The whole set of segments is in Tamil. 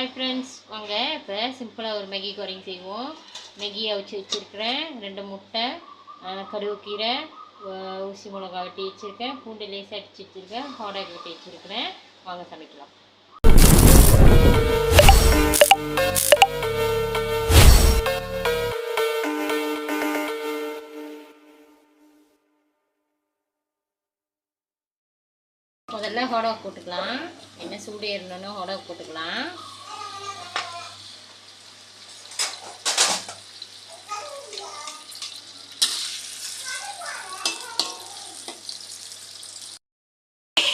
ஹாய் ஃப்ரெண்ட்ஸ், வாங்க இப்போ சிம்பிளாக ஒரு மேகி கோரிங் செய்வோம். மேகியை அவிச்சு வச்சுருக்கிறேன், 2 முட்டை, கருவேக்கீரை, ஊசி மிளகா வெட்டி வச்சுருக்கேன், பூண்டு லேசாக அடிச்சு வச்சுருக்கேன், ஹாடாக் வெட்டி வச்சுருக்கிறேன். வாங்க சமைக்கலாம். முதல்ல ஹாடாக் போட்டுக்கலாம். என்ன சூடு ஏறணும்னு ஹாடாக் போட்டுக்கலாம்.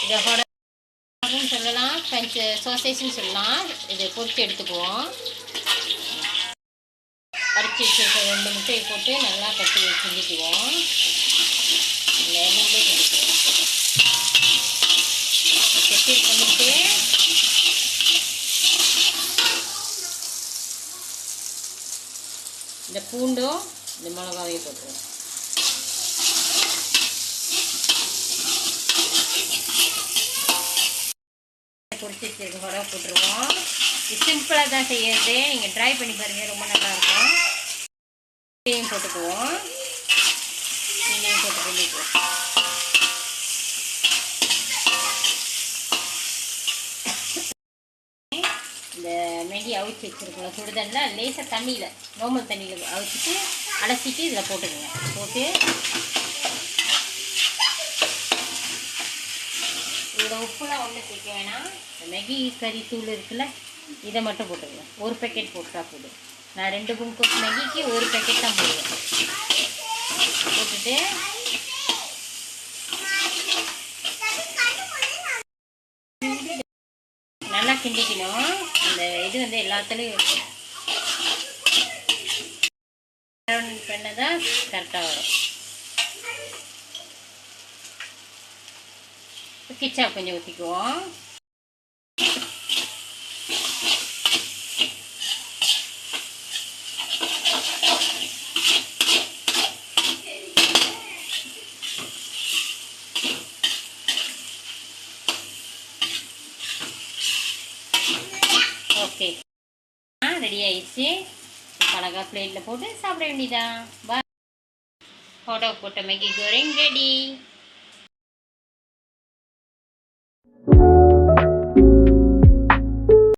இதை ஹாடாக்னு சொல்லலாம், ஃப்ரெஞ்ச் சாசேஜ்னு சொல்லலாம். இதை பொரிச்சு எடுத்துக்குவோம். அரைச்சி வச்சுருக்க 2 முட்டையை போட்டு நல்லா கட்டி செஞ்சுக்குவோம். லெமன்லேயே செஞ்சுக்குவோம். செட்டி பண்ணிட்டு இந்த பூண்டும் இந்த மிளகாவையும் போட்டுருவோம். பொரிச்சு வச்சிருக்க ஹோடா போட்டுருவோம். இது சிம்பிளாக தான் செய்யறது, நீங்கள் ட்ரை பண்ணி பாருங்கள், ரொம்ப நல்லாயிருக்கும். இதையும் போட்டுக்குவோம். இதையும் போட்டு பண்ணிக்குவோம். இந்த மேகி அவிச்சு வச்சுருக்கோம் சுடுதண்ணில், லேசாக தண்ணியில், நார்மல் தண்ணியில் அவிச்சிட்டு அலசிட்டு இதில் போட்டுக்கோங்க. போட்டு இதில் உப்புலாம் ஒன்றும் சேர்க்க வேணாம். இந்த மேகி கறி தூள் இருக்குல்ல, இதை மட்டும் போட்டுக்கோங்க. 1 பேக்கெட் போட்டா போதும். நான் 2 கும்கோஸ் மேகிக்கு 1 பேக்கெட் தான் போடுவேன். போட்டுட்டு நல்லா கிண்டிக்கணும். அந்த இது எல்லாத்துலேயும் பண்ணதான் கரெக்டாக வரும். கிச்சா கொஞ்சம் ஊற்றிக்குவோம். ஓகே, ரெடி ஆயிடுச்சு. அழகாக பிளேட்டில் போட்டு சாப்பிட வேண்டியதான். ஹாடாக் போட்ட மேகி கோரிங் ரெடி.